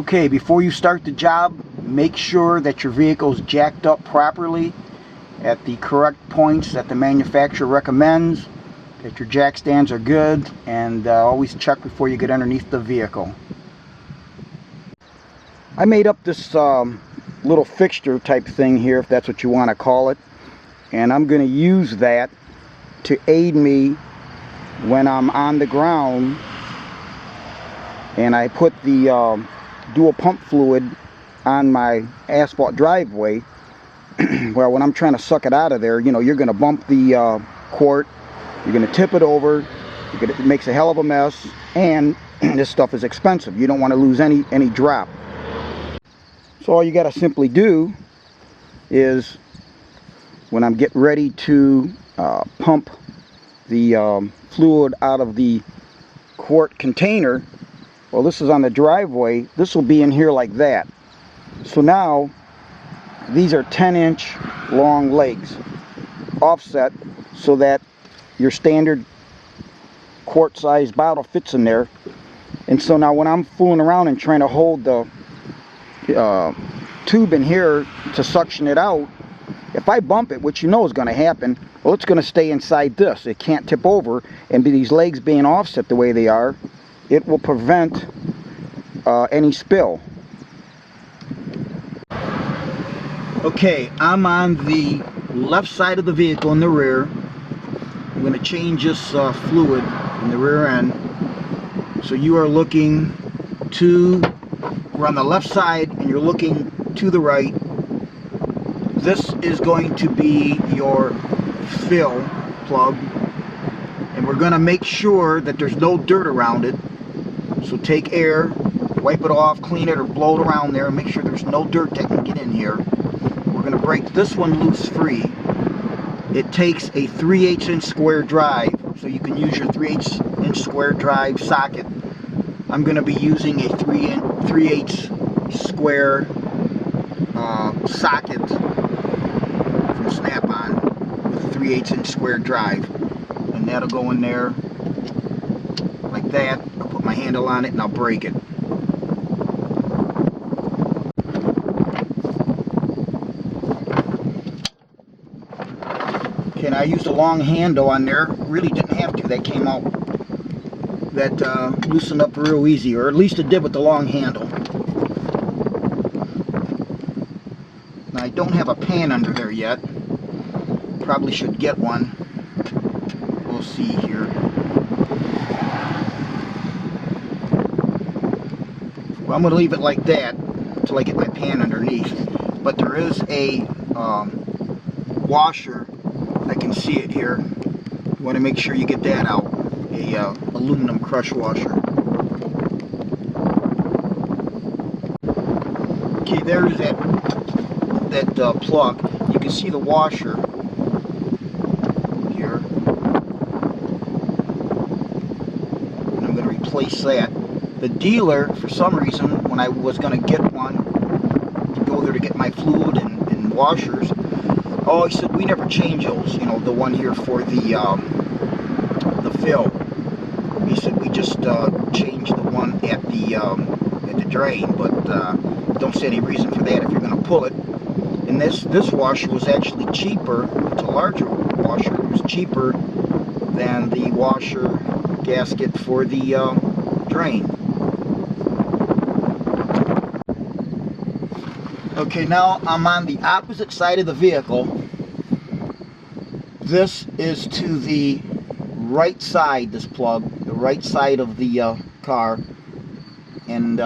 Okay, before you start the job, make sure that your vehicle is jacked up properly at the correct points that the manufacturer recommends, that your jack stands are good, and always check before you get underneath the vehicle. I made up this little fixture type thing here, if that's what you want to call it, and I'm going to use that to aid me when I'm on the ground and I put the dual pump fluid on my asphalt driveway. Well, when I'm trying to suck it out of there, you know, you're going to bump the quart, you're going to tip it over, it makes a hell of a mess, and this stuff is expensive. You don't want to lose any drop. So all you got to simply do is, when I'm getting ready to pump the fluid out of the quart container, well, this is on the driveway, this will be in here like that. So now these are 10-inch long legs offset so that your standard quart size bottle fits in there. And so now when I'm fooling around and trying to hold the tube in here to suction it out, if I bump it, which you know is going to happen, well, it's going to stay inside this. It can't tip over, and these legs being offset the way they are, it will prevent any spill. Okay, I'm on the left side of the vehicle in the rear. I'm going to change this fluid in the rear end. So you are looking to, we're on the left side and you're looking to the right. This is going to be your fill plug, and we're going to make sure that there's no dirt around it. So take air, wipe it off, clean it, or blow it around there, and make sure there's no dirt that can get in here. We're going to break this one loose free. It takes a 3/8 inch square drive, so you can use your 3/8 inch square drive socket. I'm going to be using a 3/8 square socket from Snap-on with a 3/8 inch square drive, and that'll go in there like that. I'll put my handle on it and I'll break it. Okay, and I used a long handle on there. Really didn't have to. That came out, that loosened up real easy, or at least it did with the long handle. Now, I don't have a pan under there yet. Probably should get one. We'll see here. Well, I'm going to leave it like that until I get my pan underneath. But there is a washer. I can see it here. You want to make sure you get that out. A aluminum crush washer. Okay, there's that plug. You can see the washer here. And I'm going to replace that. The dealer, for some reason, when I was going to get one to go there to get my fluid and washers, oh, he said, we never change those, you know, the one here for the fill. He said, we just change the one at the drain, but don't see any reason for that if you're going to pull it. And this washer was actually cheaper. It's a larger washer. It was cheaper than the washer gasket for the drain. Okay, now I'm on the opposite side of the vehicle. This is to the right side, this plug, the right side of the car. And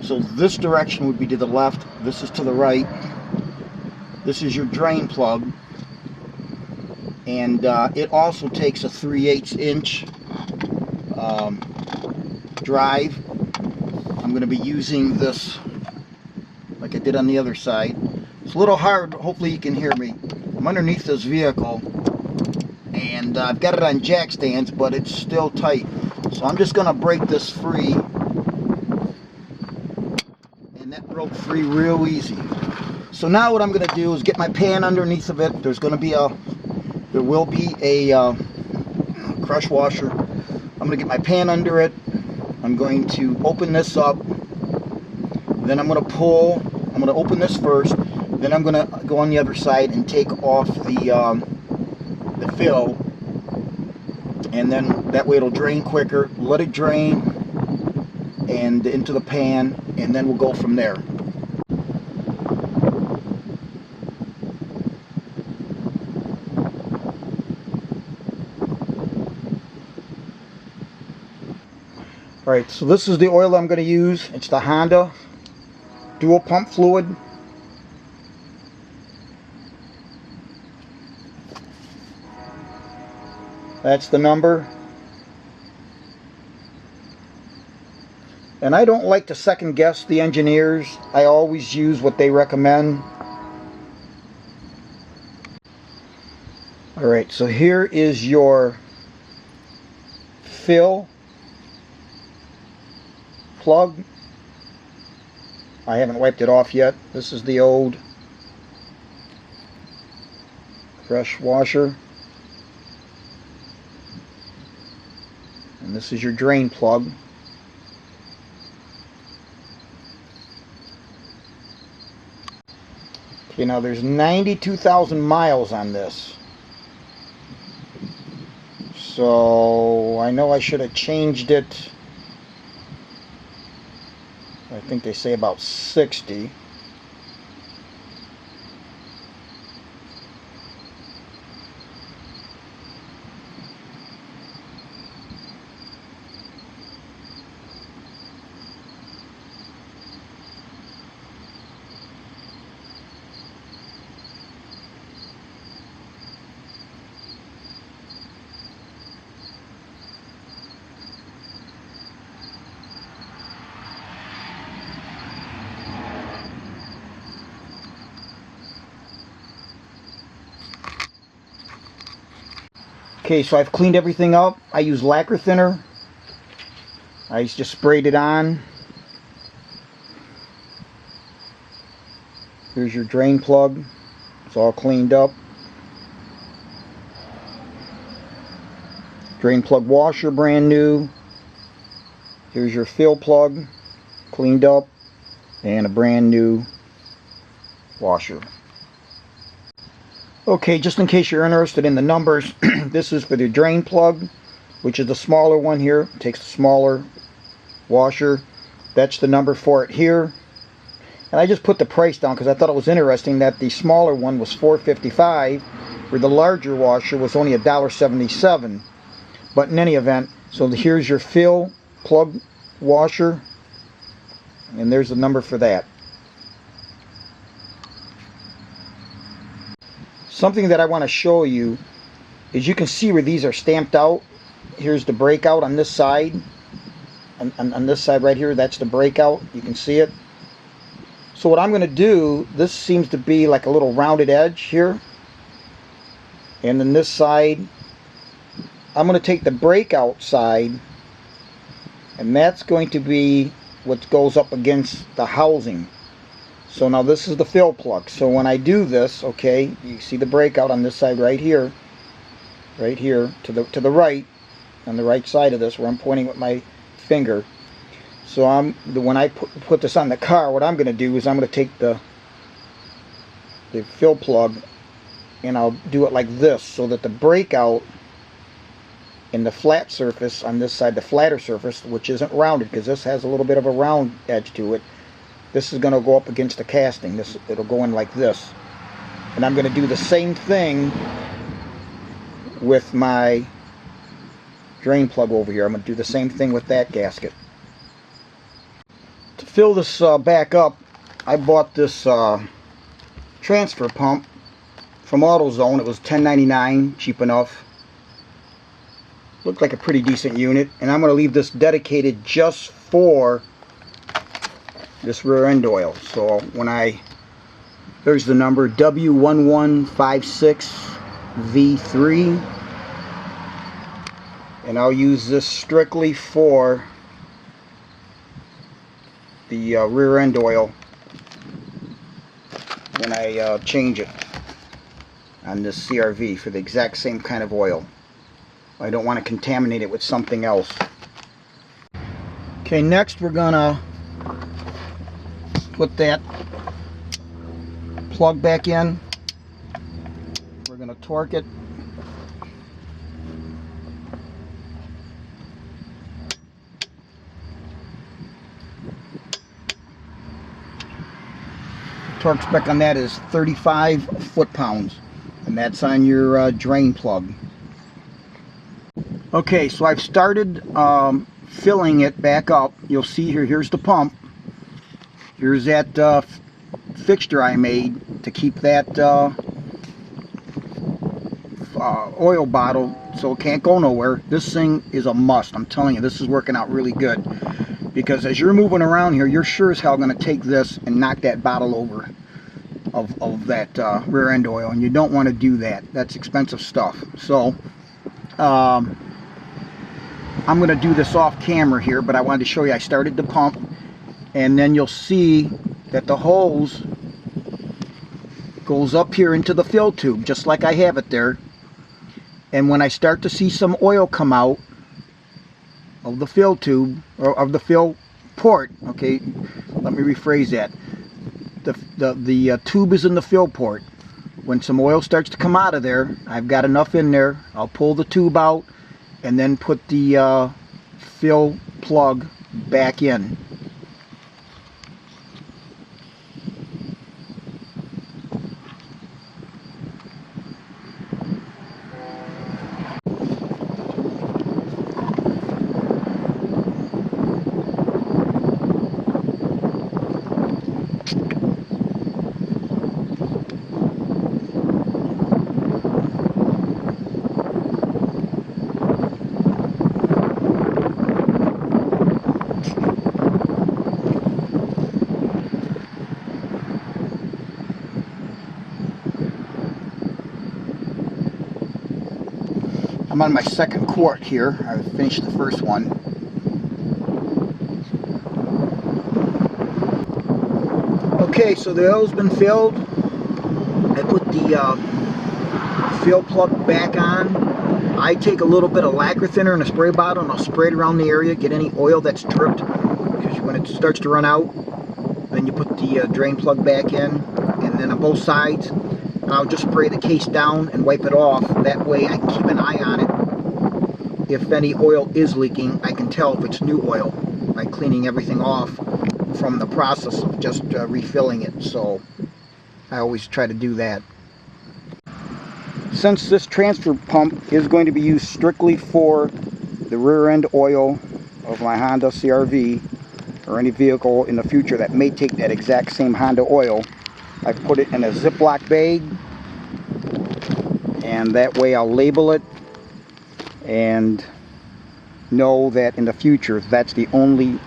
so this direction would be to the left, this is to the right. This is your drain plug. And it also takes a 3/8 inch drive. I'm going to be using this like I did on the other side. It's a little hard, hopefully you can hear me. I'm underneath this vehicle, and I've got it on jack stands, but it's still tight. So I'm just going to break this free, and that broke free real easy. So now what I'm going to do is get my pan underneath of it. There will be a crush washer. I'm going to get my pan under it. I'm going to open this up, Then I'm going to open this first, then I'm going to go on the other side and take off the fill, and then that way it'll drain quicker. Let it drain and into the pan, and then we'll go from there. Alright, so this is the oil I'm going to use. It's the Honda dual pump fluid. That's the number. And I don't like to second guess the engineers. I always use what they recommend. Alright, so here is your fill plug. I haven't wiped it off yet. This is the old fresh washer. And this is your drain plug. Okay, now there's 92,000 miles on this. So I know I should have changed it. I think they say about 60. Okay, so I've cleaned everything up. I use lacquer thinner. I just sprayed it on. Here's your drain plug. It's all cleaned up. Drain plug washer, brand new. Here's your fill plug, cleaned up, and a brand new washer. Okay, just in case you're interested in the numbers, this is for the drain plug, which is the smaller one here. It takes the smaller washer. That's the number for it here. And I just put the price down because I thought it was interesting that the smaller one was $4.55, where the larger washer was only $1.77. But in any event, so here's your fill plug washer, and there's the number for that. Something that I want to show you is you can see where these are stamped out. Here's the breakout on this side. On this side right here, that's the breakout. You can see it. So what I'm going to do, this seems to be like a little rounded edge here. And then this side, I'm going to take the breakout side, and that's going to be what goes up against the housing. So now this is the fill plug. So when I do this, okay, you see the breakout on this side right here to the right, on the right side of this where I'm pointing with my finger. So when I put this on the car, what I'm going to do is I'm going to take the fill plug and I'll do it like this, so that the breakout in the flat surface on this side, the flatter surface, which isn't rounded because this has a little bit of a round edge to it, this is going to go up against the casting. It'll go in like this. And I'm going to do the same thing with my drain plug over here. I'm going to do the same thing with that gasket. To fill this back up, I bought this transfer pump from AutoZone. It was $10.99, cheap enough. Looked like a pretty decent unit. And I'm going to leave this dedicated just for this rear end oil. So there's the number W1156V3, and I'll use this strictly for the rear end oil when I change it on this CRV for the exact same kind of oil. I don't want to contaminate it with something else. Okay, next we're gonna put that plug back in. We're going to torque it. Torque spec on that is 35 foot-pounds, and that's on your drain plug. Okay, so I've started filling it back up. You'll see here, here's the pump. Here's that fixture I made to keep that oil bottle so it can't go nowhere. This thing is a must. I'm telling you, this is working out really good, because as you're moving around here, you're sure as hell going to take this and knock that bottle over of that rear end oil, and you don't want to do that. That's expensive stuff. So I'm going to do this off camera here, but I wanted to show you I started the pump, and then you'll see that the hose goes up here into the fill tube just like I have it there. And when I start to see some oil come out of the fill tube, or of the fill port, okay, let me rephrase that. The tube is in the fill port. When some oil starts to come out of there, I've got enough in there, I'll pull the tube out and then put the fill plug back in. I'm on my second quart here. I finished the first one. Okay, so the oil's been filled. I put the fill plug back on. I take a little bit of lacquer thinner in a spray bottle and I'll spray it around the area, get any oil that's dripped, because when it starts to run out, then you put the drain plug back in, and then on both sides, and I'll just spray the case down and wipe it off. That way I can keep an eye on it. If any oil is leaking, I can tell if it's new oil by cleaning everything off from the process of just refilling it. So I always try to do that. Since this transfer pump is going to be used strictly for the rear end oil of my Honda CR-V, or any vehicle in the future that may take that exact same Honda oil, I put it in a Ziploc bag, and that way I'll label it and know that in the future that's the only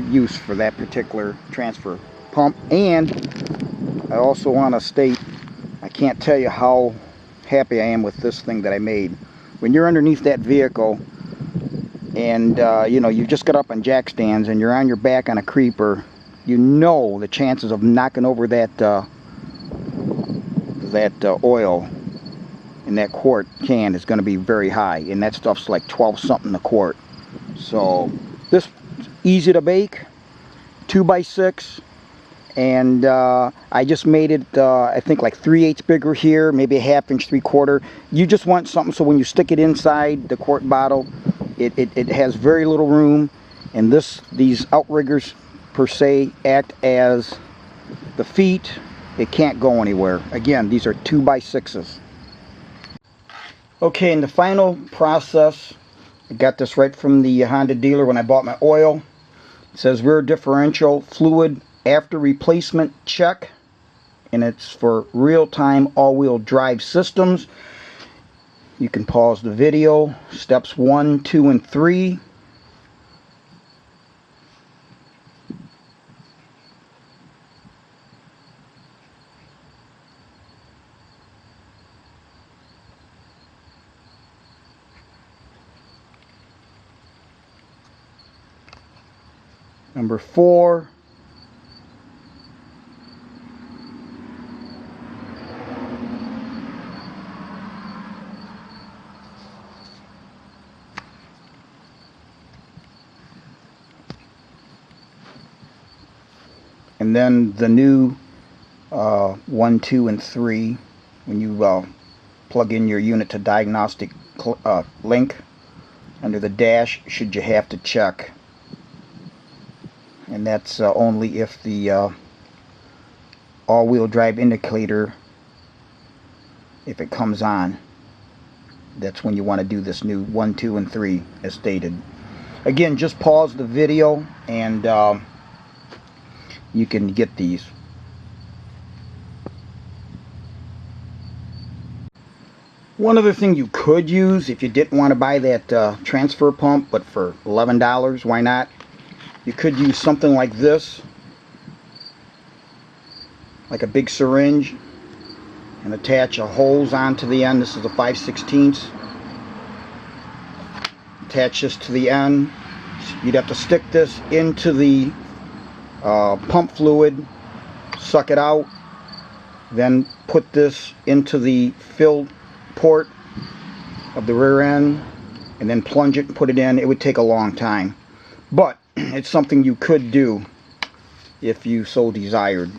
use for that particular transfer pump. And I also want to state, I can't tell you how happy I am with this thing that I made. When you're underneath that vehicle and you know, you just got up on jack stands and you're on your back on a creeper, you know the chances of knocking over that oil in that quart can is going to be very high, and that stuff's like 12 something a quart. So this is easy to bake, 2x6, and I just made it I think like 3/8 bigger here, maybe a 1/2 inch, 3/4. You just want something so when you stick it inside the quart bottle, it has very little room, and these outriggers per se act as the feet. It can't go anywhere. Again, these are 2x6s. Okay, in the final process, I got this right from the Honda dealer when I bought my oil. It says rear differential fluid after replacement check, and it's for real-time all-wheel drive systems. You can pause the video. Steps 1, 2, and 3. Number 4. And then the new 1, 2, and 3, when you plug in your unit to diagnostic link, under the dash should you have to check, and that's only if the all-wheel drive indicator, if it comes on, that's when you want to do this new 1, 2, and 3 as stated. Again, just pause the video and you can get these. One other thing you could use if you didn't want to buy that transfer pump, but for $11, why not? You could use something like this, like a big syringe, and attach a hose onto the end. This is a 5/16. Attach this to the end. You'd have to stick this into the pump fluid, suck it out, then put this into the filled port of the rear end, and then plunge it and put it in. It would take a long time, but it's something you could do if you so desired.